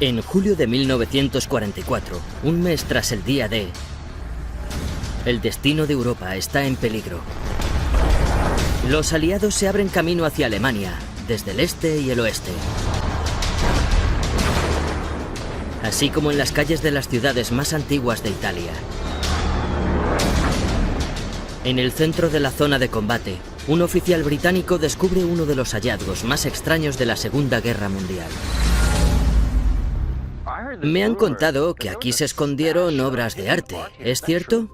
En julio de 1944, un mes tras el día D, el destino de Europa está en peligro. Los aliados se abren camino hacia Alemania, desde el este y el oeste. Así como en las calles de las ciudades más antiguas de Italia. En el centro de la zona de combate, un oficial británico descubre uno de los hallazgos más extraños de la Segunda Guerra Mundial. Me han contado que aquí se escondieron obras de arte, ¿es cierto?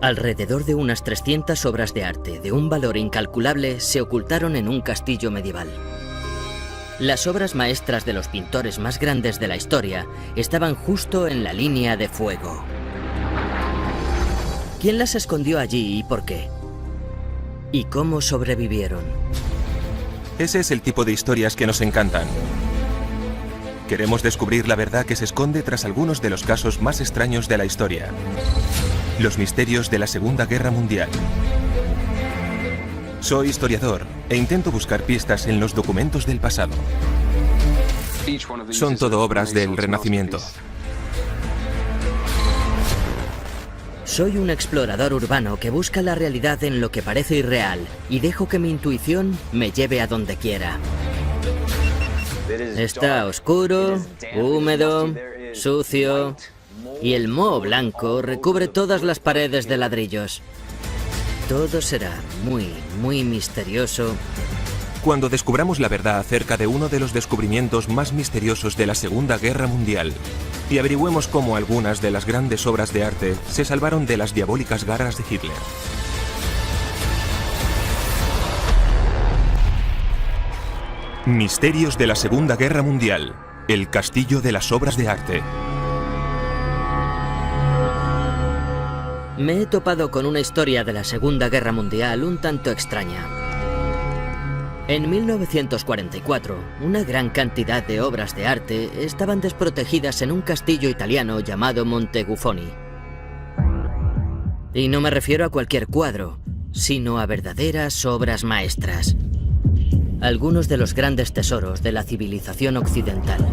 Alrededor de unas 300 obras de arte de un valor incalculable se ocultaron en un castillo medieval. Las obras maestras de los pintores más grandes de la historia estaban justo en la línea de fuego. ¿Quién las escondió allí y por qué? ¿Y cómo sobrevivieron? Ese es el tipo de historias que nos encantan. Queremos descubrir la verdad que se esconde tras algunos de los casos más extraños de la historia. Los misterios de la Segunda Guerra Mundial. Soy historiador e intento buscar pistas en los documentos del pasado. Son todo obras del Renacimiento. Soy un explorador urbano que busca la realidad en lo que parece irreal y dejo que mi intuición me lleve a donde quiera. Está oscuro, húmedo, sucio y el moho blanco recubre todas las paredes de ladrillos. Todo será muy misterioso. Cuando descubramos la verdad acerca de uno de los descubrimientos más misteriosos de la Segunda Guerra Mundial y averigüemos cómo algunas de las grandes obras de arte se salvaron de las diabólicas garras de Hitler. Misterios de la Segunda Guerra Mundial. El castillo de las obras de arte. Me he topado con una historia de la Segunda Guerra Mundial un tanto extraña. En 1944, una gran cantidad de obras de arte estaban desprotegidas en un castillo italiano llamado Monteguffoni. Y no me refiero a cualquier cuadro, sino a verdaderas obras maestras. Algunos de los grandes tesoros de la civilización occidental,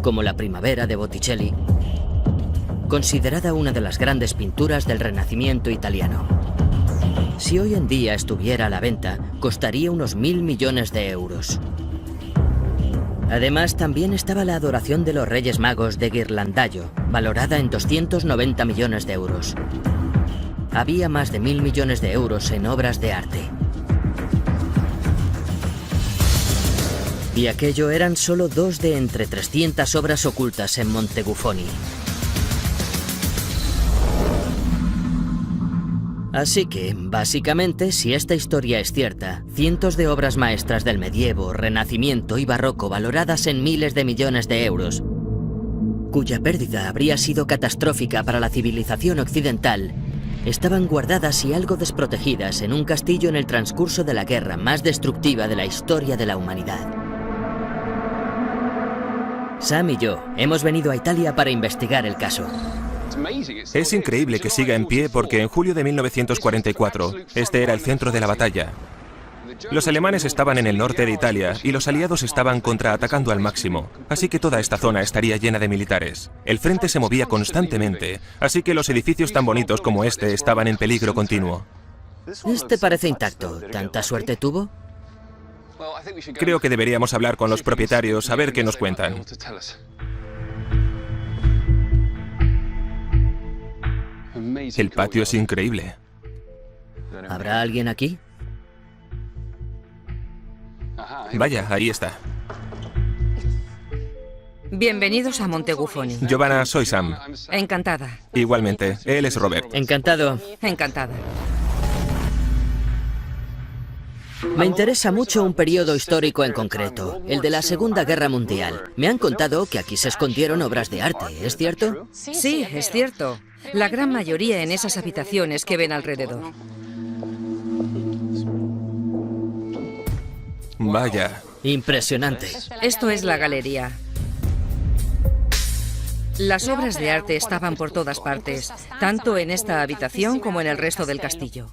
como la Primavera de Botticelli, considerada una de las grandes pinturas del Renacimiento italiano. Si hoy en día estuviera a la venta, costaría unos 1.000 millones de euros. Además, también estaba la adoración de los Reyes Magos de Ghirlandaio, valorada en 290 millones de euros. Había más de 1.000 millones de euros en obras de arte. Y aquello eran solo 2 de entre 300 obras ocultas en Monteguffoni. Así que, básicamente, si esta historia es cierta, cientos de obras maestras del medievo, renacimiento y barroco valoradas en miles de millones de euros, cuya pérdida habría sido catastrófica para la civilización occidental, estaban guardadas y algo desprotegidas en un castillo en el transcurso de la guerra más destructiva de la historia de la humanidad. Sam y yo hemos venido a Italia para investigar el caso. Es increíble que siga en pie porque en julio de 1944, este era el centro de la batalla. Los alemanes estaban en el norte de Italia y los aliados estaban contraatacando al máximo, así que toda esta zona estaría llena de militares. El frente se movía constantemente, así que los edificios tan bonitos como este estaban en peligro continuo. Este parece intacto. ¿Tanta suerte tuvo? Creo que deberíamos hablar con los propietarios a ver qué nos cuentan. El patio es increíble. ¿Habrá alguien aquí? Vaya, ahí está. Bienvenidos a Monteguffoni. Giovanna, soy Sam. Encantada. Igualmente, él es Robert. Encantado. Encantada. Me interesa mucho un periodo histórico en concreto, el de la Segunda Guerra Mundial. Me han contado que aquí se escondieron obras de arte, ¿es cierto? Sí, es cierto. La gran mayoría en esas habitaciones que ven alrededor. Vaya. Impresionante. Esto es la galería. Las obras de arte estaban por todas partes, tanto en esta habitación como en el resto del castillo.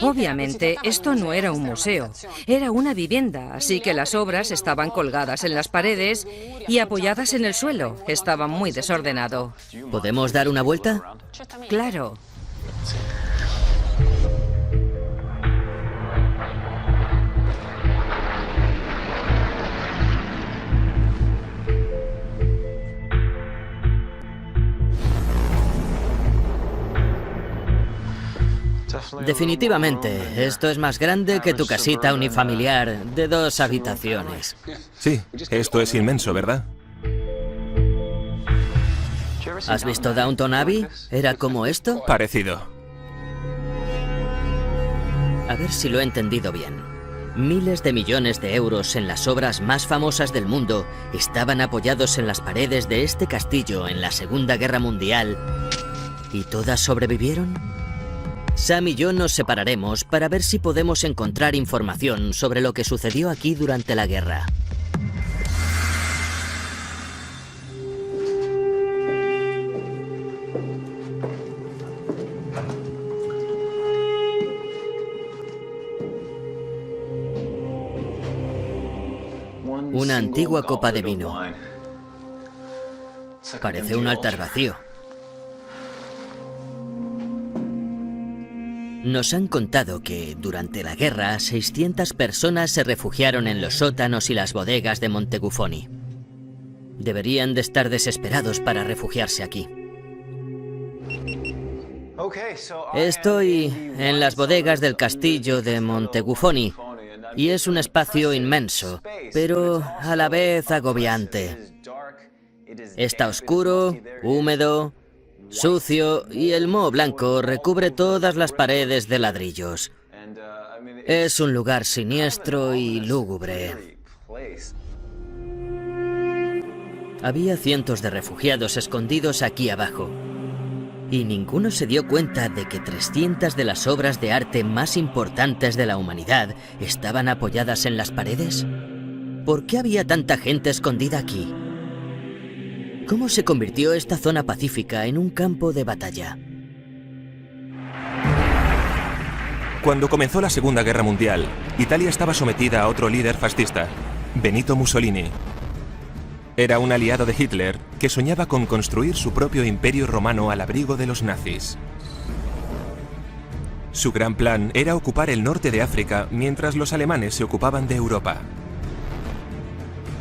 Obviamente, esto no era un museo, era una vivienda, así que las obras estaban colgadas en las paredes y apoyadas en el suelo. Estaba muy desordenado. ¿Podemos dar una vuelta? Claro. Definitivamente, esto es más grande que tu casita unifamiliar de 2 habitaciones. Sí, esto es inmenso, ¿verdad? ¿Has visto Downton Abbey? ¿Era como esto? Parecido. A ver si lo he entendido bien. Miles de millones de euros en las obras más famosas del mundo estaban apoyados en las paredes de este castillo en la Segunda Guerra Mundial. ¿Y todas sobrevivieron? Sam y yo nos separaremos para ver si podemos encontrar información sobre lo que sucedió aquí durante la guerra. Una antigua copa de vino. Parece un altar vacío. Nos han contado que, durante la guerra, 600 personas se refugiaron en los sótanos y las bodegas de Montecuffoni. Deberían de estar desesperados para refugiarse aquí. Estoy en las bodegas del castillo de Montecuffoni y es un espacio inmenso, pero a la vez agobiante. Está oscuro, húmedo, sucio y el moho blanco recubre todas las paredes de ladrillos. Es un lugar siniestro y lúgubre. Había cientos de refugiados escondidos aquí abajo. ¿Y ninguno se dio cuenta de que 300 de las obras de arte más importantes de la humanidad estaban apoyadas en las paredes? ¿Por qué había tanta gente escondida aquí? ¿Cómo se convirtió esta zona pacífica en un campo de batalla? Cuando comenzó la Segunda Guerra Mundial, Italia estaba sometida a otro líder fascista, Benito Mussolini. Era un aliado de Hitler que soñaba con construir su propio imperio romano al abrigo de los nazis. Su gran plan era ocupar el norte de África mientras los alemanes se ocupaban de Europa.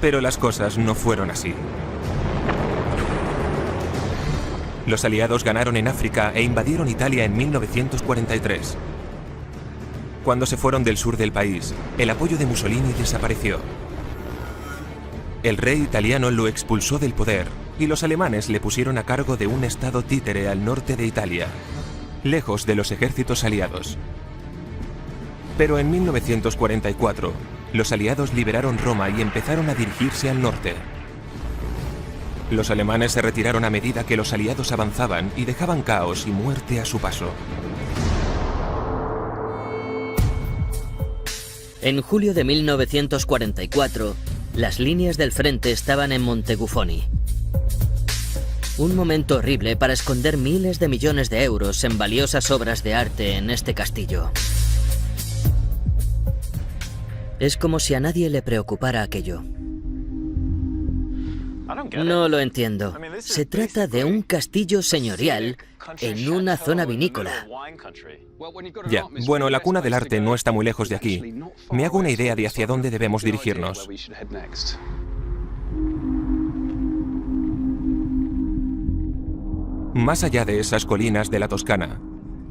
Pero las cosas no fueron así. Los aliados ganaron en África e invadieron Italia en 1943. Cuando se fueron del sur del país, el apoyo de Mussolini desapareció. El rey italiano lo expulsó del poder y los alemanes le pusieron a cargo de un estado títere al norte de Italia, lejos de los ejércitos aliados. Pero en 1944, los aliados liberaron Roma y empezaron a dirigirse al norte. Los alemanes se retiraron a medida que los aliados avanzaban y dejaban caos y muerte a su paso. En julio de 1944, las líneas del frente estaban en Montecuffoni. Un momento horrible para esconder miles de millones de euros en valiosas obras de arte en este castillo. Es como si a nadie le preocupara aquello. No lo entiendo. Se trata de un castillo señorial en una zona vinícola. Ya, bueno, la cuna del arte no está muy lejos de aquí. Me hago una idea de hacia dónde debemos dirigirnos. Más allá de esas colinas de la Toscana,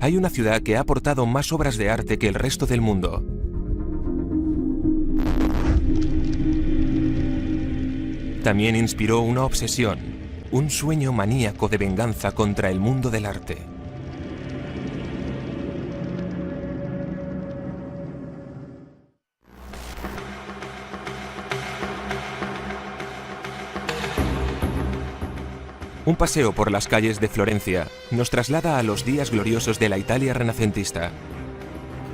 hay una ciudad que ha aportado más obras de arte que el resto del mundo. También inspiró una obsesión, un sueño maníaco de venganza contra el mundo del arte. Un paseo por las calles de Florencia nos traslada a los días gloriosos de la Italia renacentista.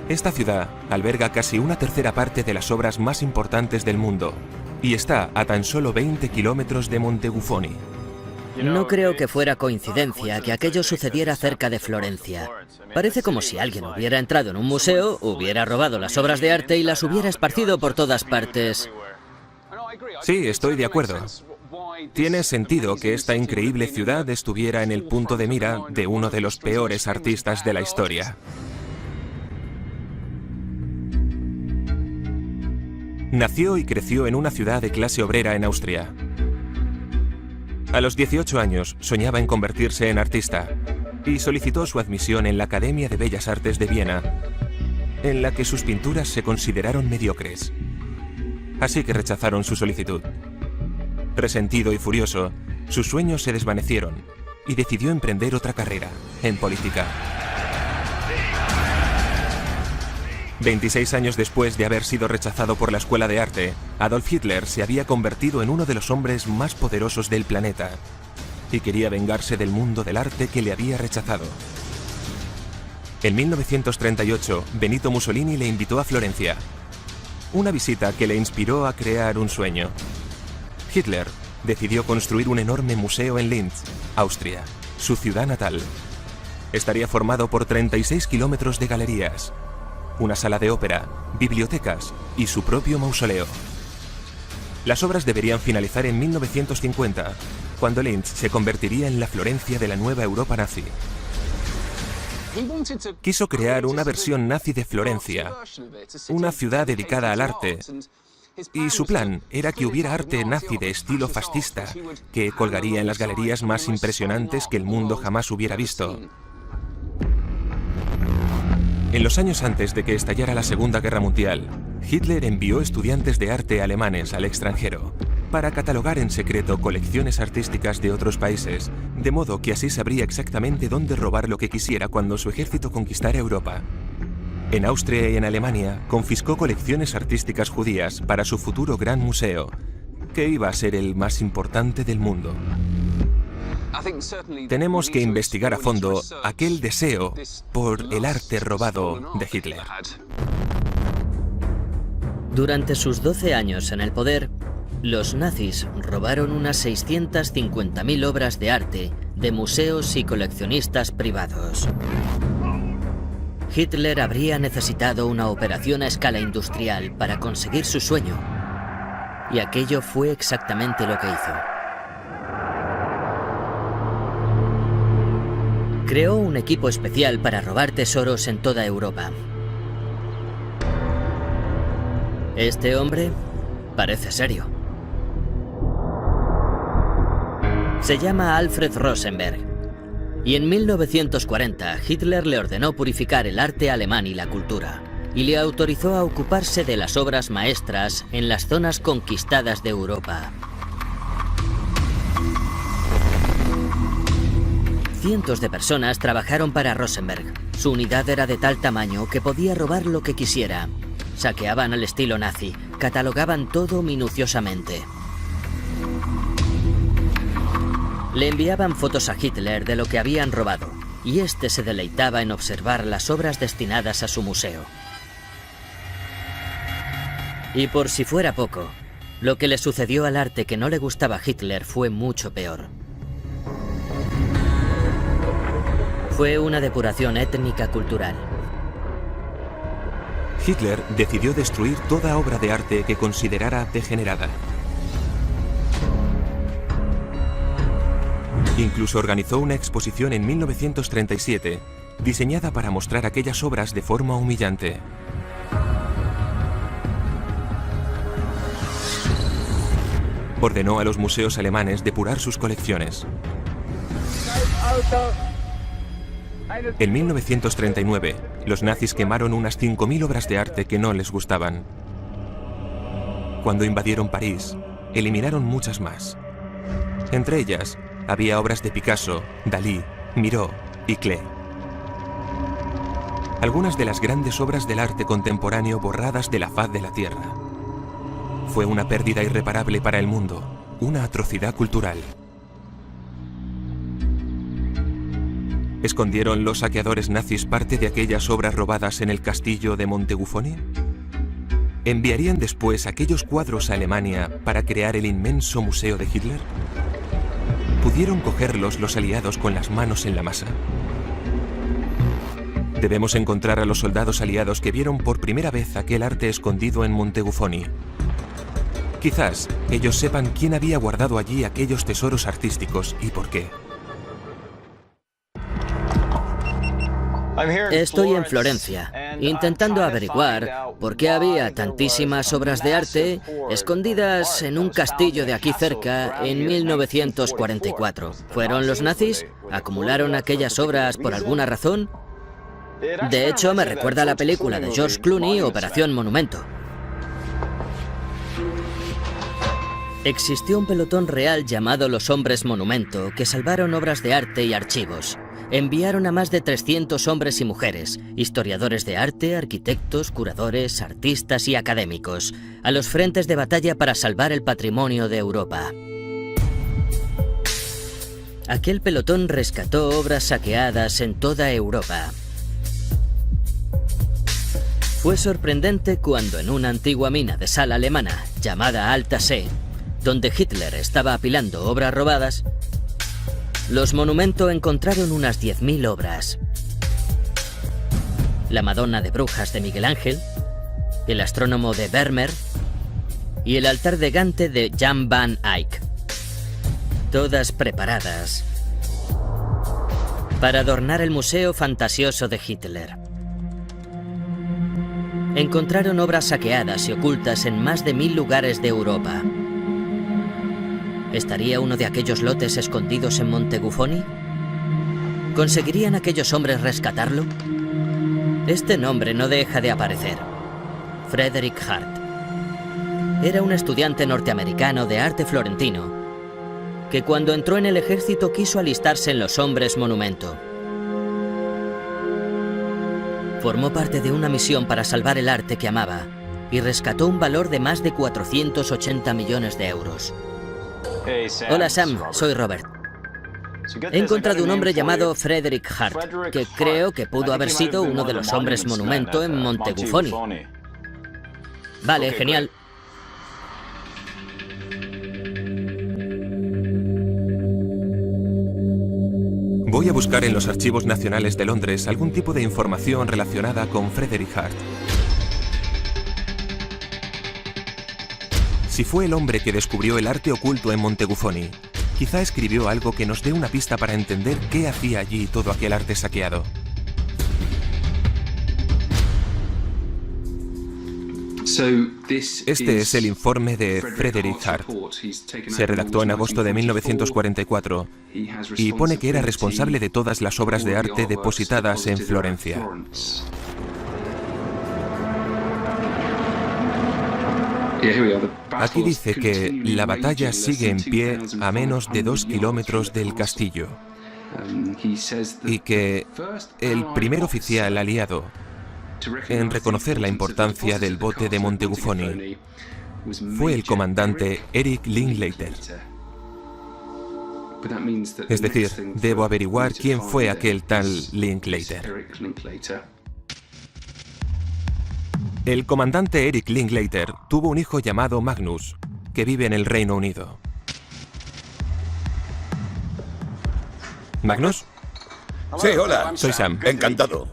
Esta ciudad alberga casi una tercera parte de las obras más importantes del mundo y está a tan solo 20 kilómetros de Montecuffoni. No creo que fuera coincidencia que aquello sucediera cerca de Florencia. Parece como si alguien hubiera entrado en un museo, hubiera robado las obras de arte y las hubiera esparcido por todas partes. Sí, estoy de acuerdo. Tiene sentido que esta increíble ciudad estuviera en el punto de mira de uno de los peores artistas de la historia. Nació y creció en una ciudad de clase obrera en Austria. A los 18 años soñaba en convertirse en artista y solicitó su admisión en la Academia de Bellas Artes de Viena, en la que sus pinturas se consideraron mediocres. Así que rechazaron su solicitud. Resentido y furioso, sus sueños se desvanecieron y decidió emprender otra carrera, en política. 26 años después de haber sido rechazado por la Escuela de Arte, Adolf Hitler se había convertido en uno de los hombres más poderosos del planeta y quería vengarse del mundo del arte que le había rechazado. En 1938, Benito Mussolini le invitó a Florencia, una visita que le inspiró a crear un sueño. Hitler decidió construir un enorme museo en Linz, Austria, su ciudad natal. Estaría formado por 36 kilómetros de galerías, una sala de ópera, bibliotecas y su propio mausoleo. Las obras deberían finalizar en 1950, cuando Linz se convertiría en la Florencia de la nueva Europa nazi. Quiso crear una versión nazi de Florencia, una ciudad dedicada al arte, y su plan era que hubiera arte nazi de estilo fascista, que colgaría en las galerías más impresionantes que el mundo jamás hubiera visto. En los años antes de que estallara la Segunda Guerra Mundial, Hitler envió estudiantes de arte alemanes al extranjero para catalogar en secreto colecciones artísticas de otros países, de modo que así sabría exactamente dónde robar lo que quisiera cuando su ejército conquistara Europa. En Austria y en Alemania confiscó colecciones artísticas judías para su futuro gran museo, que iba a ser el más importante del mundo. Tenemos que investigar a fondo aquel deseo por el arte robado de Hitler. Durante sus 12 años en el poder, los nazis robaron unas 650.000 obras de arte de museos y coleccionistas privados. Hitler habría necesitado una operación a escala industrial para conseguir su sueño, y aquello fue exactamente lo que hizo. Creó un equipo especial para robar tesoros en toda Europa. Este hombre parece serio. Se llama Alfred Rosenberg, y en 1940 Hitler le ordenó purificar el arte alemán y la cultura, y le autorizó a ocuparse de las obras maestras en las zonas conquistadas de Europa. Cientos de personas trabajaron para Rosenberg. Su unidad era de tal tamaño que podía robar lo que quisiera. Saqueaban al estilo nazi, catalogaban todo minuciosamente. Le enviaban fotos a Hitler de lo que habían robado, y este se deleitaba en observar las obras destinadas a su museo. Y por si fuera poco, lo que le sucedió al arte que no le gustaba a Hitler fue mucho peor. Fue una depuración étnica cultural. Hitler decidió destruir toda obra de arte que considerara degenerada. Incluso organizó una exposición en 1937, diseñada para mostrar aquellas obras de forma humillante. Ordenó a los museos alemanes depurar sus colecciones. En 1939, los nazis quemaron unas 5.000 obras de arte que no les gustaban. Cuando invadieron París, eliminaron muchas más. Entre ellas, había obras de Picasso, Dalí, Miró y Klee. Algunas de las grandes obras del arte contemporáneo borradas de la faz de la Tierra. Fue una pérdida irreparable para el mundo, una atrocidad cultural. ¿Escondieron los saqueadores nazis parte de aquellas obras robadas en el castillo de Montebuffoni? ¿Enviarían después aquellos cuadros a Alemania para crear el inmenso museo de Hitler? ¿Pudieron cogerlos los aliados con las manos en la masa? Debemos encontrar a los soldados aliados que vieron por primera vez aquel arte escondido en Montebuffoni. Quizás ellos sepan quién había guardado allí aquellos tesoros artísticos y por qué. Estoy en Florencia, intentando averiguar por qué había tantísimas obras de arte escondidas en un castillo de aquí cerca en 1944. ¿Fueron los nazis? ¿Acumularon aquellas obras por alguna razón? De hecho, me recuerda a la película de George Clooney, Operación Monumento. Existió un pelotón real llamado los Hombres Monumento que salvaron obras de arte y archivos. Enviaron a más de 300 hombres y mujeres, historiadores de arte, arquitectos, curadores, artistas y académicos, a los frentes de batalla para salvar el patrimonio de Europa. Aquel pelotón rescató obras saqueadas en toda Europa. Fue sorprendente cuando en una antigua mina de sal alemana llamada Alta See, donde Hitler estaba apilando obras robadas, los Monumento encontraron unas 10.000 obras. La Madonna de Brujas de Miguel Ángel, el Astrónomo de Vermeer y el Altar de Gante de Jan van Eyck. Todas preparadas para adornar el museo fantasioso de Hitler. Encontraron obras saqueadas y ocultas en más de 1000 lugares de Europa. ¿Estaría uno de aquellos lotes escondidos en Montebuffoni? ¿Conseguirían aquellos hombres rescatarlo? Este nombre no deja de aparecer. Frederick Hart. Era un estudiante norteamericano de arte florentino que cuando entró en el ejército quiso alistarse en los Hombres Monumento. Formó parte de una misión para salvar el arte que amaba y rescató un valor de más de 480 millones de euros. Hola Sam, soy Robert. He encontrado un hombre llamado Frederick Hart, que creo que pudo haber sido uno de los Hombres Monumento en Montebuffoni. Vale, genial. Voy a buscar en los archivos nacionales de Londres algún tipo de información relacionada con Frederick Hart. Si fue el hombre que descubrió el arte oculto en Montebuffoni, quizá escribió algo que nos dé una pista para entender qué hacía allí todo aquel arte saqueado. Este es el informe de Frederick Hart. Se redactó en agosto de 1944 y pone que era responsable de todas las obras de arte depositadas en Florencia. Aquí dice que la batalla sigue en pie a menos de 2 kilómetros del castillo y que el primer oficial aliado en reconocer la importancia del bote de Montebuffoni fue el comandante Erich Linklater. Es decir, debo averiguar quién fue aquel tal Linklater. El comandante Erich Linklater tuvo un hijo llamado Magnus, que vive en el Reino Unido. ¿Magnus? Sí, hola. Soy Sam. Encantado.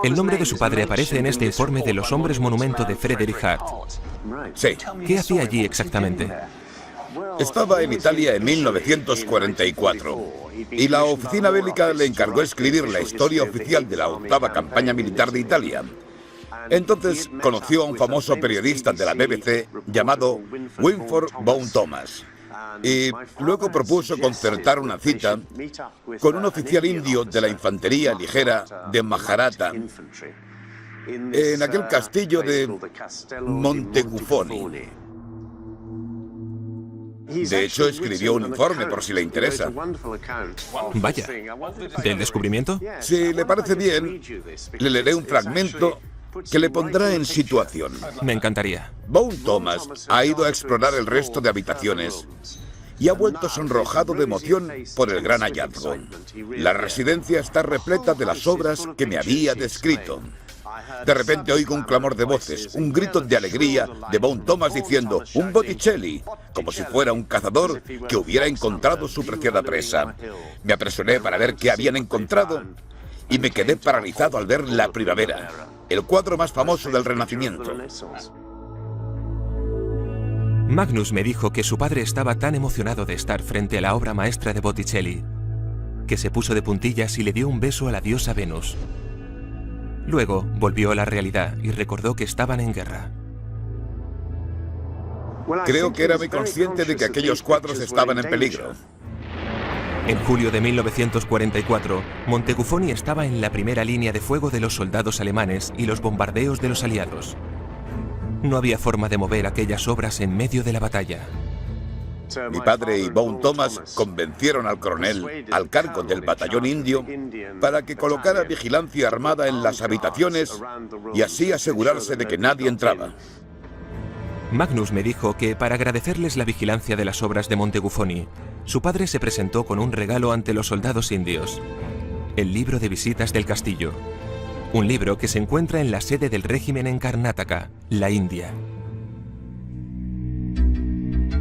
El nombre de su padre aparece en este informe de los Hombres Monumento de Frederick Hart. Sí. ¿Qué hacía allí exactamente? Estaba en Italia en 1944 y la oficina bélica le encargó escribir la historia oficial de la 8ª campaña militar de Italia. Entonces conoció a un famoso periodista de la BBC llamado Winford Vaughan Thomas y luego propuso concertar una cita con un oficial indio de la infantería ligera de Maharata en aquel castillo de Montebuffoni. De hecho, escribió un informe por si le interesa. Vaya, ¿del descubrimiento? Si le parece bien, le leeré un fragmento que le pondrá en situación. Me encantaría. Vaughan Thomas ha ido a explorar el resto de habitaciones y ha vuelto sonrojado de emoción por el gran hallazgo. La residencia está repleta de las obras que me había descrito. De repente oigo un clamor de voces, un grito de alegría de Vaughan Thomas diciendo «¡Un Botticelli!», como si fuera un cazador que hubiera encontrado su preciada presa. Me apresuré para ver qué habían encontrado y me quedé paralizado al ver La Primavera, el cuadro más famoso del Renacimiento. Magnus me dijo que su padre estaba tan emocionado de estar frente a la obra maestra de Botticelli, que se puso de puntillas y le dio un beso a la diosa Venus. Luego volvió a la realidad y recordó que estaban en guerra. Creo que era muy consciente de que aquellos cuadros estaban en peligro. En julio de 1944, Montecuffoni estaba en la primera línea de fuego de los soldados alemanes y los bombardeos de los aliados. No había forma de mover aquellas obras en medio de la batalla. Mi padre y Vaughan Thomas convencieron al coronel al cargo del batallón indio para que colocara vigilancia armada en las habitaciones y así asegurarse de que nadie entraba. Magnus me dijo que para agradecerles la vigilancia de las obras de Montecuffoni, su padre se presentó con un regalo ante los soldados indios: el libro de visitas del castillo. Un libro que se encuentra en la sede del régimen en Karnataka, la India.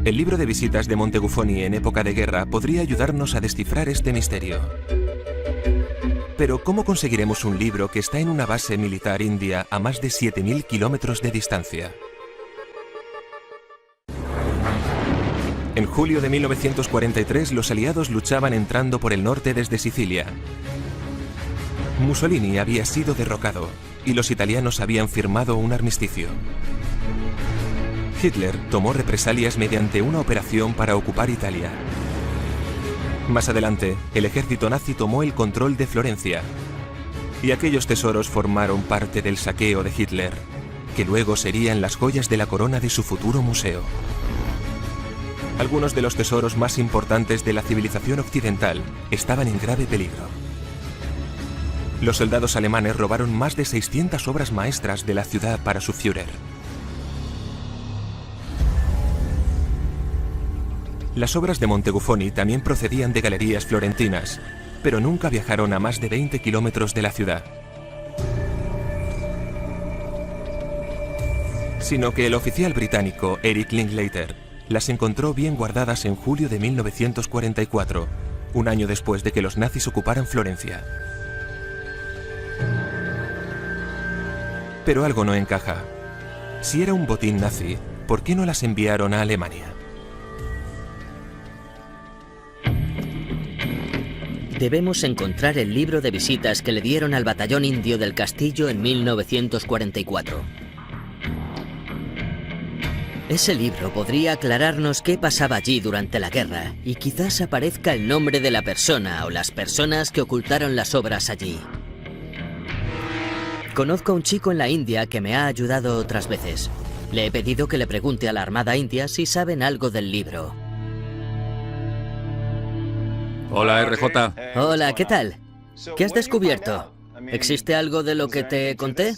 El libro de visitas de Montecuffoni en época de guerra podría ayudarnos a descifrar este misterio. Pero ¿cómo conseguiremos un libro que está en una base militar india a más de 7.000 kilómetros de distancia? En julio de 1943, los aliados luchaban entrando por el norte desde Sicilia. Mussolini había sido derrocado y los italianos habían firmado un armisticio. Hitler tomó represalias mediante una operación para ocupar Italia. Más adelante, el ejército nazi tomó el control de Florencia y aquellos tesoros formaron parte del saqueo de Hitler, que luego serían las joyas de la corona de su futuro museo. Algunos de los tesoros más importantes de la civilización occidental estaban en grave peligro. Los soldados alemanes robaron más de 600 obras maestras de la ciudad para su Führer. Las obras de Montecuffoni también procedían de galerías florentinas, pero nunca viajaron a más de 20 kilómetros de la ciudad. Sino que el oficial británico Eric Linklater las encontró bien guardadas en julio de 1944, un año después de que los nazis ocuparan Florencia. Pero algo no encaja. Si era un botín nazi, ¿por qué no las enviaron a Alemania? Debemos encontrar el libro de visitas que le dieron al batallón indio del castillo en 1944. Ese libro podría aclararnos qué pasaba allí durante la guerra y quizás aparezca el nombre de la persona o las personas que ocultaron las obras allí. Conozco a un chico en la India que me ha ayudado otras veces. Le he pedido que le pregunte a la Armada India si saben algo del libro. Hola, RJ. Hola, ¿qué tal? ¿Qué has descubierto? ¿Existe algo de lo que te conté?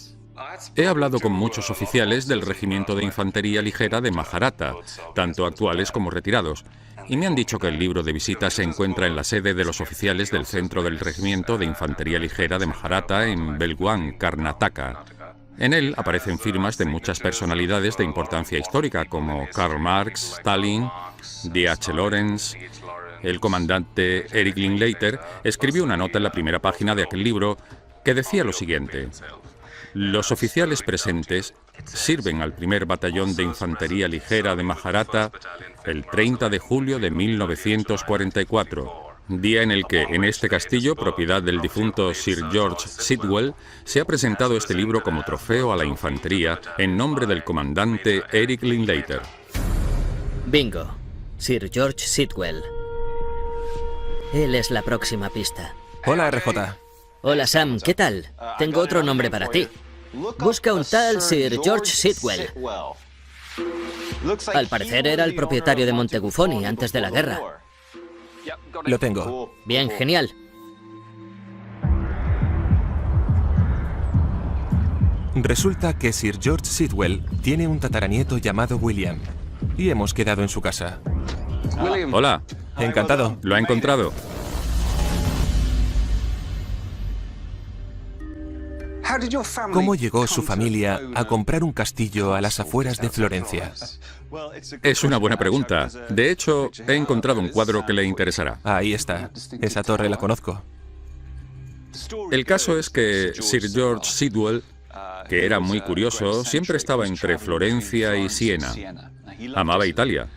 He hablado con muchos oficiales del Regimiento de Infantería Ligera de Maharata, tanto actuales como retirados, y me han dicho que el libro de visitas se encuentra en la sede de los oficiales del Centro del Regimiento de Infantería Ligera de Maharata en Belgaum, Karnataka. En él aparecen firmas de muchas personalidades de importancia histórica como Karl Marx, Stalin, D.H. Lawrence. El comandante Eric Linklater escribió una nota en la primera página de aquel libro que decía lo siguiente: los oficiales presentes sirven al primer batallón de infantería ligera de Maharata el 30 de julio de 1944, día en el que en este castillo, propiedad del difunto Sir George Sitwell, se ha presentado este libro como trofeo a la infantería en nombre del comandante Eric Linklater. Bingo. Sir George Sitwell. Él es la próxima pista. Hola, RJ. Hola, Sam, ¿qué tal? Tengo otro nombre para ti. Busca un tal Sir George Sitwell. Al parecer era el propietario de Montecuffoni antes de la guerra. Lo tengo. Bien, genial. Resulta que Sir George Sitwell tiene un tataranieto llamado William, y hemos quedado en su casa. Hola. Encantado. ¿Lo ha encontrado? ¿Cómo llegó su familia a comprar un castillo a las afueras de Florencia? Es una buena pregunta. De hecho, he encontrado un cuadro que le interesará. Ahí está. Esa torre la conozco. El caso es que Sir George Sidwell, que era muy curioso, siempre estaba entre Florencia y Siena. Amaba Italia.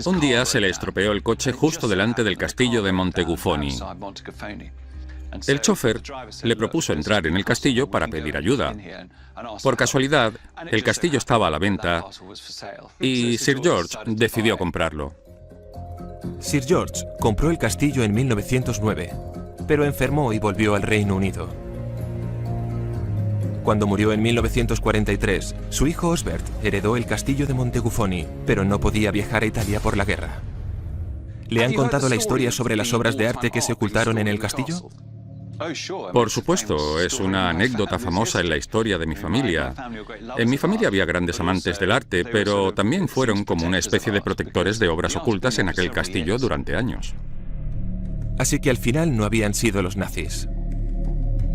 Un día se le estropeó el coche justo delante del castillo de Monteguffoni. El chofer le propuso entrar en el castillo para pedir ayuda. Por casualidad, el castillo estaba a la venta y Sir George decidió comprarlo. Sir George compró el castillo en 1909, pero enfermó y volvió al Reino Unido. Cuando murió en 1943, su hijo Osbert heredó el castillo de Monteguffoni, pero no podía viajar a Italia por la guerra. ¿Le han contado la historia sobre las obras de arte que se ocultaron en el castillo? Por supuesto, es una anécdota famosa en la historia de mi familia. En mi familia había grandes amantes del arte, pero también fueron como una especie de protectores de obras ocultas en aquel castillo durante años. Así que al final no habían sido los nazis.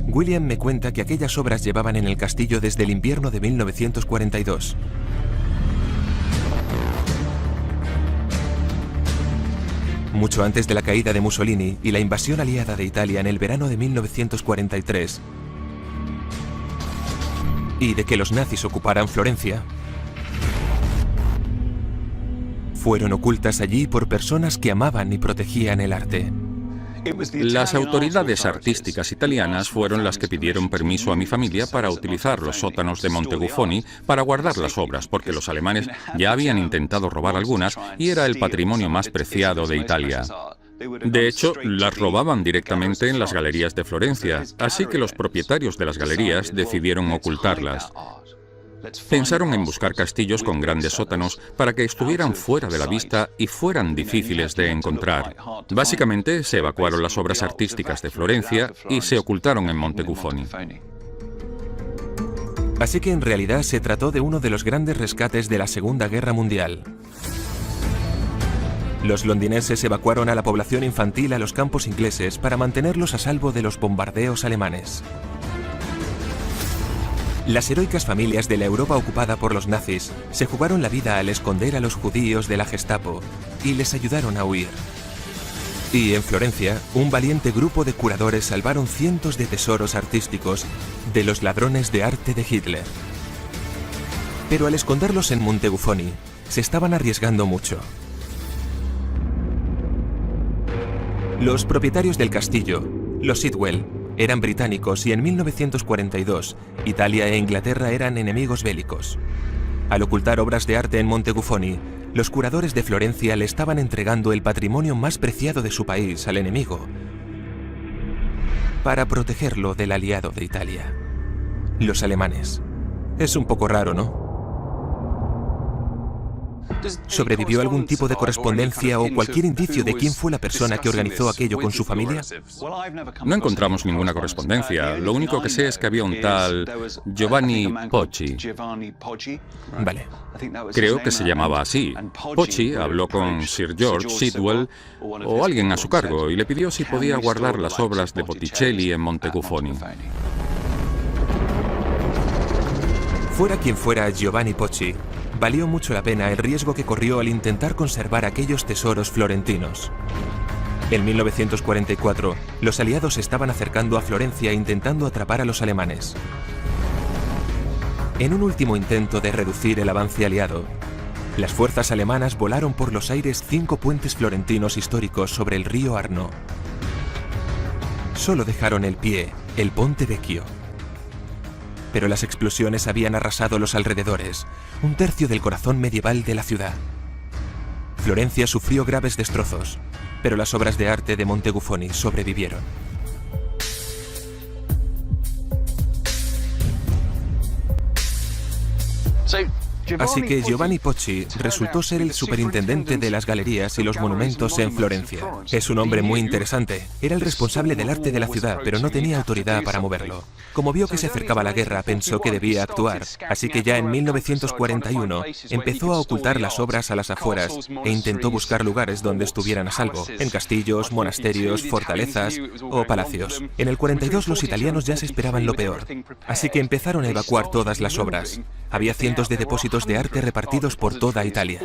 William me cuenta que aquellas obras llevaban en el castillo desde el invierno de 1942. Mucho antes de la caída de Mussolini y la invasión aliada de Italia en el verano de 1943, y de que los nazis ocuparan Florencia, fueron ocultas allí por personas que amaban y protegían el arte. Las autoridades artísticas italianas fueron las que pidieron permiso a mi familia para utilizar los sótanos de Monteguffoni para guardar las obras, porque los alemanes ya habían intentado robar algunas y era el patrimonio más preciado de Italia. De hecho, las robaban directamente en las galerías de Florencia, así que los propietarios de las galerías decidieron ocultarlas. Pensaron en buscar castillos con grandes sótanos para que estuvieran fuera de la vista y fueran difíciles de encontrar. Básicamente, se evacuaron las obras artísticas de Florencia y se ocultaron en Monteguffoni. Así que en realidad se trató de uno de los grandes rescates de la Segunda Guerra Mundial. Los londinenses evacuaron a la población infantil a los campos ingleses para mantenerlos a salvo de los bombardeos alemanes. Las heroicas familias de la Europa ocupada por los nazis se jugaron la vida al esconder a los judíos de la Gestapo y les ayudaron a huir. Y en Florencia, un valiente grupo de curadores salvaron cientos de tesoros artísticos de los ladrones de arte de Hitler. Pero al esconderlos en Monteguffoni, se estaban arriesgando mucho. Los propietarios del castillo, los Sidwell, eran británicos y en 1942 Italia e Inglaterra eran enemigos bélicos. Al ocultar obras de arte en Monteguffoni, los curadores de Florencia le estaban entregando el patrimonio más preciado de su país al enemigo para protegerlo del aliado de Italia, los alemanes. Es un poco raro, ¿no? ¿Sobrevivió algún tipo de correspondencia o cualquier indicio de quién fue la persona que organizó aquello con su familia? No encontramos ninguna correspondencia. Lo único que sé es que había un tal Giovanni Pocci. Vale. Creo que se llamaba así. Pocci habló con Sir George Sidwell o alguien a su cargo y le pidió si podía guardar las obras de Botticelli en Monteguffoni. Fuera quien fuera Giovanni Pocci, valió mucho la pena el riesgo que corrió al intentar conservar aquellos tesoros florentinos. En 1944, los aliados se estaban acercando a Florencia intentando atrapar a los alemanes. En un último intento de reducir el avance aliado, las fuerzas alemanas volaron por los aires 5 puentes florentinos históricos sobre el río Arno. Solo dejaron el pie, el Ponte Vecchio. Pero las explosiones habían arrasado los alrededores, un tercio del corazón medieval de la ciudad. Florencia sufrió graves destrozos, pero las obras de arte de Monteguffoni sobrevivieron. Así que Giovanni Pozzi resultó ser el superintendente de las galerías y los monumentos en Florencia. Es un hombre muy interesante. Era el responsable del arte de la ciudad, pero no tenía autoridad para moverlo. Como vio que se acercaba la guerra, pensó que debía actuar. Así que ya en 1941 empezó a ocultar las obras a las afueras e intentó buscar lugares donde estuvieran a salvo, en castillos, monasterios, fortalezas o palacios. En el 42 los italianos ya se esperaban lo peor, así que empezaron a evacuar todas las obras. Había cientos de depósitos de arte repartidos por toda Italia.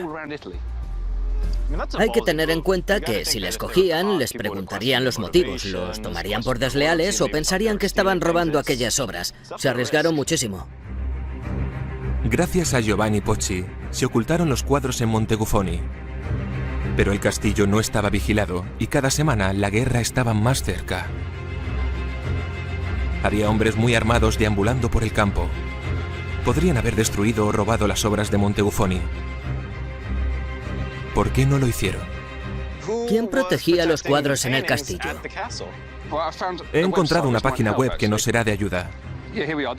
Hay que tener en cuenta que si les cogían, les preguntarían los motivos, los tomarían por desleales o pensarían que estaban robando aquellas obras. Se arriesgaron muchísimo. Gracias a Giovanni Pozzi, se ocultaron los cuadros en Monteguffoni. Pero el castillo no estaba vigilado y cada semana la guerra estaba más cerca. Había hombres muy armados deambulando por el campo. Podrían haber destruido o robado las obras de Monteguffoni. ¿Por qué no lo hicieron? ¿Quién protegía los cuadros en el castillo? He encontrado una página web que nos será de ayuda.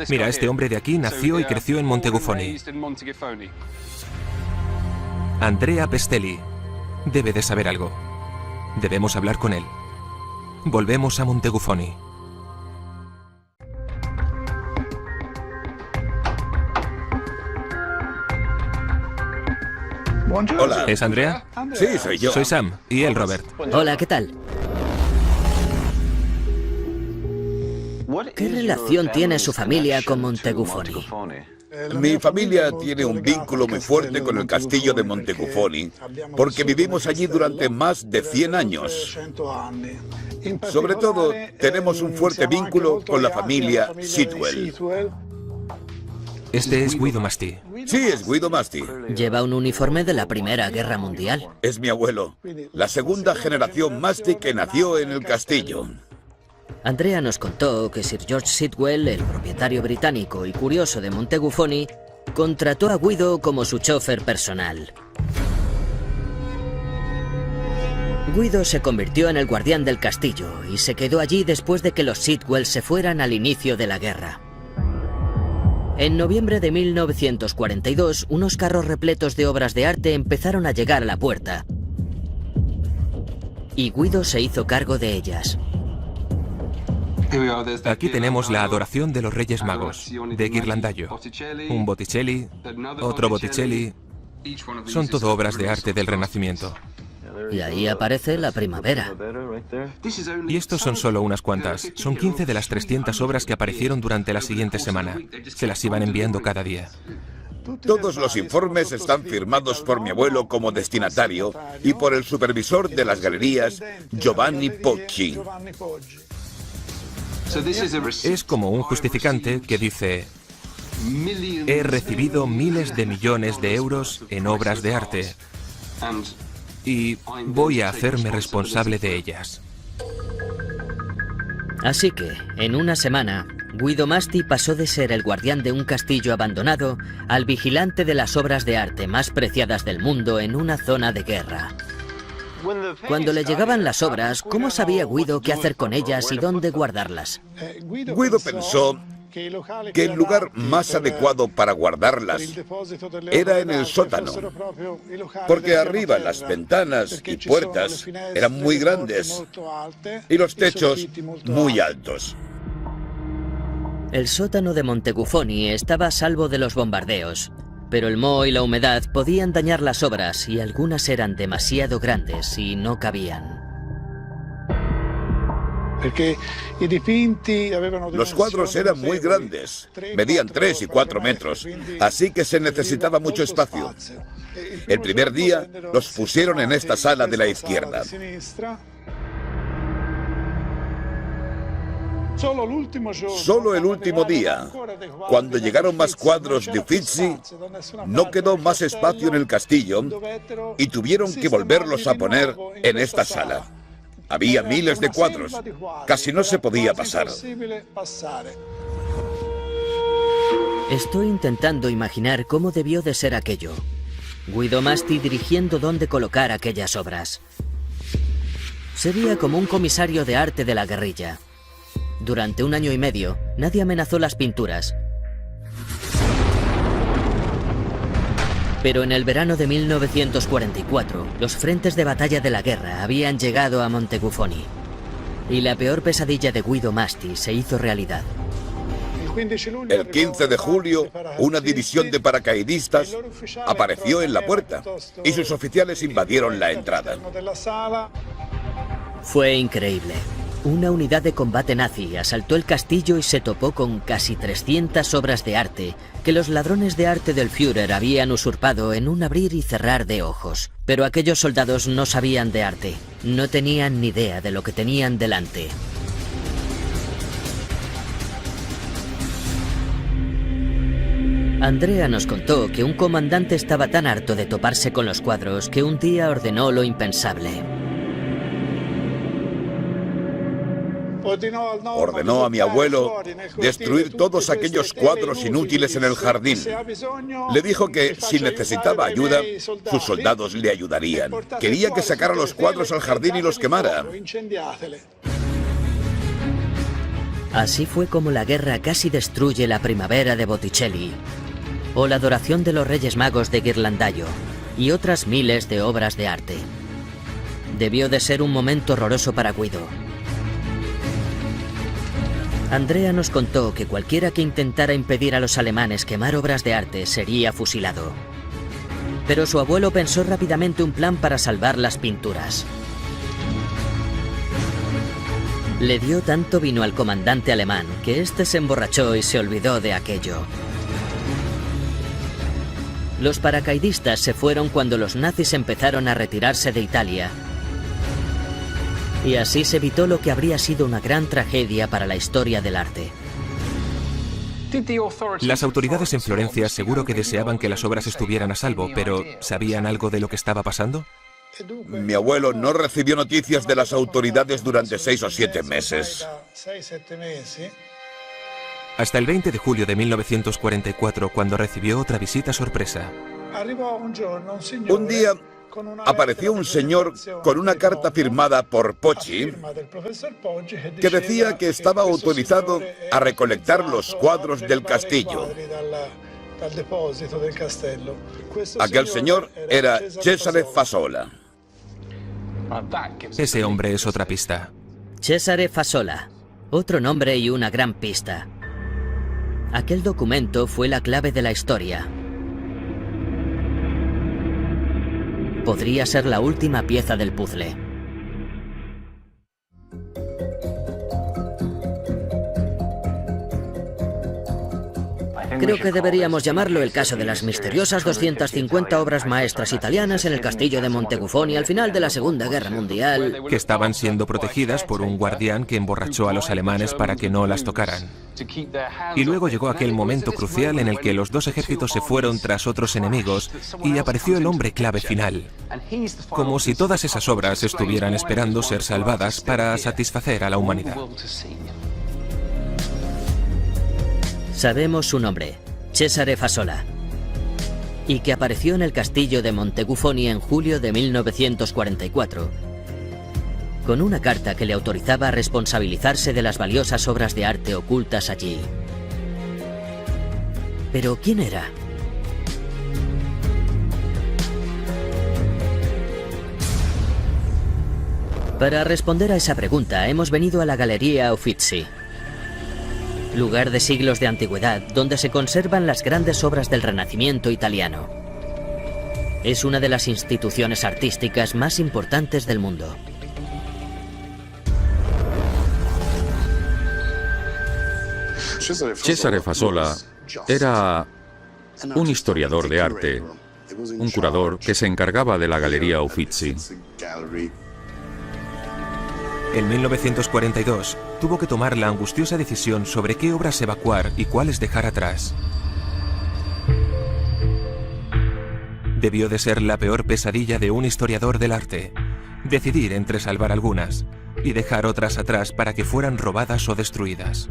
Mira, este hombre de aquí nació y creció en Monteguffoni. Andrea Pestelli. Debe de saber algo. Debemos hablar con él. Volvemos a Monteguffoni. Hola. ¿Es Andrea? Sí, soy yo. Soy Sam y él Robert. Hola, ¿qué tal? ¿Qué relación tiene su familia con Monteguffoni? Mi familia tiene un vínculo muy fuerte con el castillo de Monteguffoni, porque vivimos allí durante más de 100 años. Sobre todo, tenemos un fuerte vínculo con la familia Sitwell. Este es Guido Masti. Sí, es Guido Masti. Lleva un uniforme de la Primera Guerra Mundial. Es mi abuelo, la segunda generación Masti que nació en el castillo. Andrea nos contó que Sir George Sitwell, el propietario británico y curioso de Monteguffoni, contrató a Guido como su chofer personal. Guido se convirtió en el guardián del castillo y se quedó allí después de que los Sitwell se fueran al inicio de la guerra. En noviembre de 1942, unos carros repletos de obras de arte empezaron a llegar a la puerta. Y Guido se hizo cargo de ellas. Aquí tenemos la adoración de los Reyes Magos, de Ghirlandaio. Un Botticelli, otro Botticelli. Son todo obras de arte del Renacimiento. Y ahí aparece la primavera. Y estos son solo unas cuantas. Son 15 de las 300 obras que aparecieron durante la siguiente semana. Se las iban enviando cada día. Todos los informes están firmados por mi abuelo como destinatario y por el supervisor de las galerías, Giovanni Pozzi. Es como un justificante que dice: he recibido miles de millones de euros en obras de arte y voy a hacerme responsable de ellas. Así que, en una semana, Guido Masti pasó de ser el guardián de un castillo abandonado al vigilante de las obras de arte más preciadas del mundo en una zona de guerra. Cuando le llegaban las obras, ¿cómo sabía Guido qué hacer con ellas y dónde guardarlas? Guido pensó que el lugar más adecuado para guardarlas era en el sótano, porque arriba las ventanas y puertas eran muy grandes y los techos muy altos. El sótano de Monteguffoni estaba a salvo de los bombardeos, pero el moho y la humedad podían dañar las obras y algunas eran demasiado grandes y no cabían. Los cuadros eran muy grandes, medían 3 y 4 metros, así que se necesitaba mucho espacio. El primer día los pusieron en esta sala de la izquierda. Solo el último día, cuando llegaron más cuadros de Uffizi, no quedó más espacio en el castillo y tuvieron que volverlos a poner en esta sala. Había miles de cuadros, casi no se podía pasar. Estoy intentando imaginar cómo debió de ser aquello. Guido Masti dirigiendo dónde colocar aquellas obras. Sería como un comisario de arte de la guerrilla. Durante 1 año y medio, nadie amenazó las pinturas. Pero en el verano de 1944, los frentes de batalla de la guerra habían llegado a Montecuffoni. Y la peor pesadilla de Guido Masti se hizo realidad. El 15 de julio, una división de paracaidistas apareció en la puerta y sus oficiales invadieron la entrada. Fue increíble. Una unidad de combate nazi asaltó el castillo y se topó con casi 300 obras de arte que los ladrones de arte del Führer habían usurpado en un abrir y cerrar de ojos. Pero aquellos soldados no sabían de arte, no tenían ni idea de lo que tenían delante. Andrea nos contó que un comandante estaba tan harto de toparse con los cuadros que un día ordenó lo impensable. Ordenó a mi abuelo destruir todos aquellos cuadros inútiles en el jardín. Le dijo que si necesitaba ayuda, sus soldados le ayudarían. Quería que sacara los cuadros al jardín y los quemara. Así fue como la guerra casi destruye la primavera de Botticelli, o la adoración de los Reyes Magos de Ghirlandaio, y otras miles de obras de arte. Debió de ser un momento horroroso para Guido. Andrea nos contó que cualquiera que intentara impedir a los alemanes quemar obras de arte sería fusilado. Pero su abuelo pensó rápidamente un plan para salvar las pinturas. Le dio tanto vino al comandante alemán que éste se emborrachó y se olvidó de aquello. Los paracaidistas se fueron cuando los nazis empezaron a retirarse de Italia. Y así se evitó lo que habría sido una gran tragedia para la historia del arte. Las autoridades en Florencia seguro que deseaban que las obras estuvieran a salvo, pero ¿sabían algo de lo que estaba pasando? Mi abuelo no recibió noticias de las autoridades durante 6 o 7 meses. Hasta el 20 de julio de 1944, cuando recibió otra visita sorpresa. Un día apareció un señor con una carta firmada por Poggi que decía que estaba autorizado a recolectar los cuadros del castillo. Aquel señor era Cesare Fasola. Ese hombre es otra pista. Cesare Fasola, otro nombre y una gran pista. Aquel documento fue la clave de la historia. Podría ser la última pieza del puzzle. Creo que deberíamos llamarlo el caso de las misteriosas 250 obras maestras italianas en el castillo de Montecuffoni al final de la Segunda Guerra Mundial. Que estaban siendo protegidas por un guardián que emborrachó a los alemanes para que no las tocaran. Y luego llegó aquel momento crucial en el que los dos ejércitos se fueron tras otros enemigos y apareció el hombre clave final. Como si todas esas obras estuvieran esperando ser salvadas para satisfacer a la humanidad. Sabemos su nombre, Cesare Fasola, y que apareció en el castillo de Montecuffoni en julio de 1944, con una carta que le autorizaba a responsabilizarse de las valiosas obras de arte ocultas allí. ¿Pero quién era? Para responder a esa pregunta, hemos venido a la Galería Uffizi, lugar de siglos de antigüedad donde se conservan las grandes obras del Renacimiento italiano. Es una de las instituciones artísticas más importantes del mundo. Cesare Fasola era un historiador de arte, un curador que se encargaba de la Galería Uffizi. En 1942, tuvo que tomar la angustiosa decisión sobre qué obras evacuar y cuáles dejar atrás. Debió de ser la peor pesadilla de un historiador del arte, decidir entre salvar algunas y dejar otras atrás para que fueran robadas o destruidas.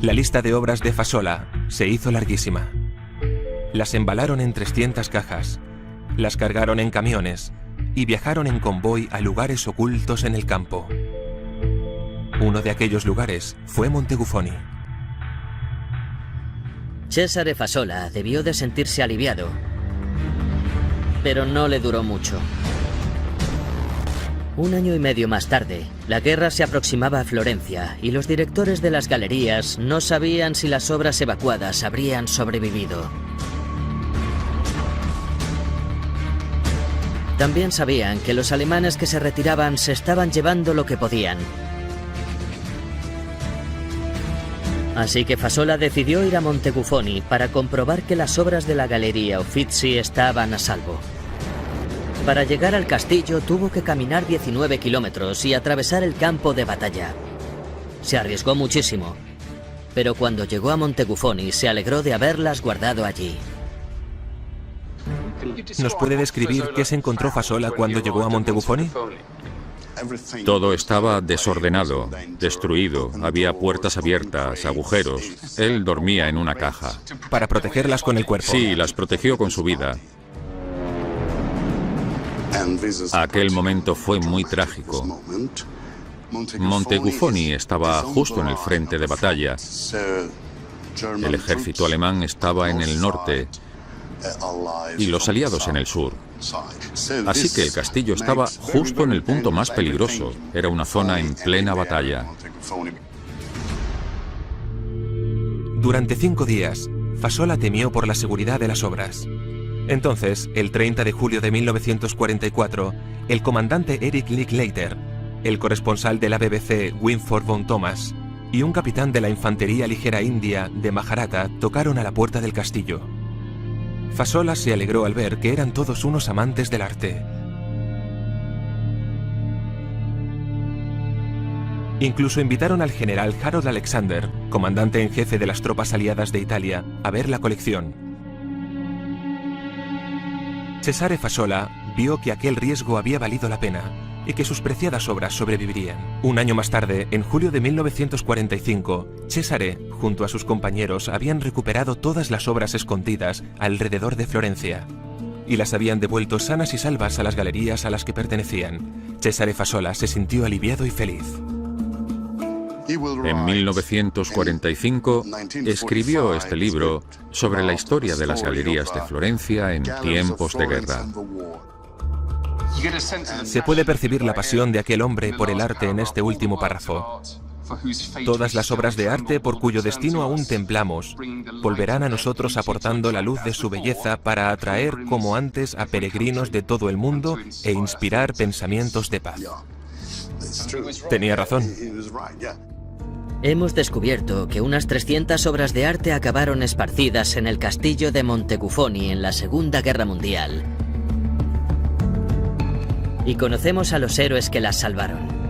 La lista de obras de Fasola se hizo larguísima. Las embalaron en 300 cajas, las cargaron en camiones y viajaron en convoy a lugares ocultos en el campo. Uno de aquellos lugares fue Montecuffoni. Cesare Fasola debió de sentirse aliviado, pero no le duró mucho. Un año y medio más tarde, la guerra se aproximaba a Florencia y los directores de las galerías no sabían si las obras evacuadas habrían sobrevivido. También sabían que los alemanes que se retiraban se estaban llevando lo que podían. Así que Fasola decidió ir a Montecuffoni para comprobar que las obras de la Galería Uffizi estaban a salvo. Para llegar al castillo tuvo que caminar 19 kilómetros y atravesar el campo de batalla. Se arriesgó muchísimo, pero cuando llegó a Montecuffoni se alegró de haberlas guardado allí. ¿Nos puede describir qué se encontró Fasola cuando llegó a Montecuffoni? Todo estaba desordenado, destruido, había puertas abiertas, agujeros. Él dormía en una caja. Para protegerlas con el cuerpo. Sí, las protegió con su vida. Aquel momento fue muy trágico. Montecuffoni estaba justo en el frente de batalla. El ejército alemán estaba en el norte y los aliados en el sur. Así que el castillo estaba justo en el punto más peligroso. Era una zona en plena batalla. Durante 5 días, Fasola temió por la seguridad de las obras. Entonces, el 30 de julio de 1944, el comandante Erich Linklater, el corresponsal de la BBC Winford von Thomas y un capitán de la infantería ligera india de Maharata tocaron a la puerta del castillo. Fasola se alegró al ver que eran todos unos amantes del arte. Incluso invitaron al general Harold Alexander, comandante en jefe de las tropas aliadas de Italia, a ver la colección. Cesare Fasola vio que aquel riesgo había valido la pena y que sus preciadas obras sobrevivirían. Un año más tarde, en julio de 1945, Cesare, junto a sus compañeros, habían recuperado todas las obras escondidas alrededor de Florencia y las habían devuelto sanas y salvas a las galerías a las que pertenecían. Cesare Fasola se sintió aliviado y feliz. En 1945 escribió este libro sobre la historia de las galerías de Florencia en tiempos de guerra. Se puede percibir la pasión de aquel hombre por el arte en este último párrafo. Todas las obras de arte por cuyo destino aún temblamos, volverán a nosotros aportando la luz de su belleza para atraer como antes a peregrinos de todo el mundo e inspirar pensamientos de paz. Tenía razón. Hemos descubierto que unas 300 obras de arte acabaron esparcidas en el castillo de Montecuffoni en la Segunda Guerra Mundial. Y conocemos a los héroes que las salvaron.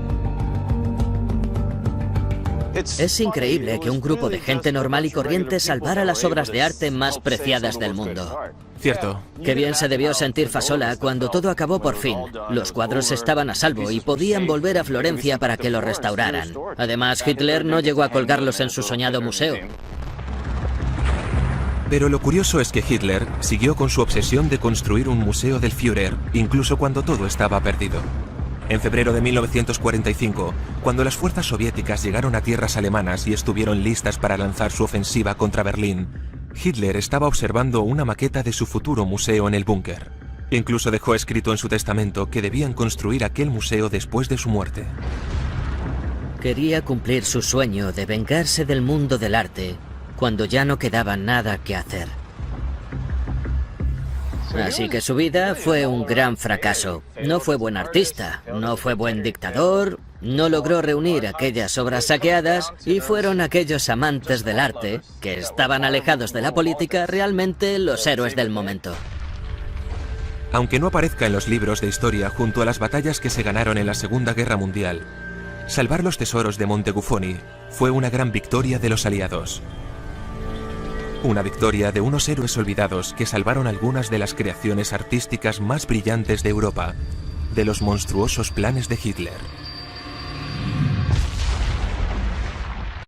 Es increíble que un grupo de gente normal y corriente salvara las obras de arte más preciadas del mundo. Cierto. Qué bien se debió sentir Fasola cuando todo acabó por fin. Los cuadros estaban a salvo y podían volver a Florencia para que los restauraran. Además, Hitler no llegó a colgarlos en su soñado museo. Pero lo curioso es que Hitler siguió con su obsesión de construir un museo del Führer, incluso cuando todo estaba perdido. En febrero de 1945, cuando las fuerzas soviéticas llegaron a tierras alemanas y estuvieron listas para lanzar su ofensiva contra Berlín, Hitler estaba observando una maqueta de su futuro museo en el búnker. Incluso dejó escrito en su testamento que debían construir aquel museo después de su muerte. Quería cumplir su sueño de vengarse del mundo del arte cuando ya no quedaba nada que hacer. Así que su vida fue un gran fracaso. No fue buen artista, no fue buen dictador, no logró reunir aquellas obras saqueadas y fueron aquellos amantes del arte, que estaban alejados de la política, realmente los héroes del momento. Aunque no aparezca en los libros de historia junto a las batallas que se ganaron en la Segunda Guerra Mundial, salvar los tesoros de Montecuffoni fue una gran victoria de los aliados. Una victoria de unos héroes olvidados que salvaron algunas de las creaciones artísticas más brillantes de Europa, de los monstruosos planes de Hitler.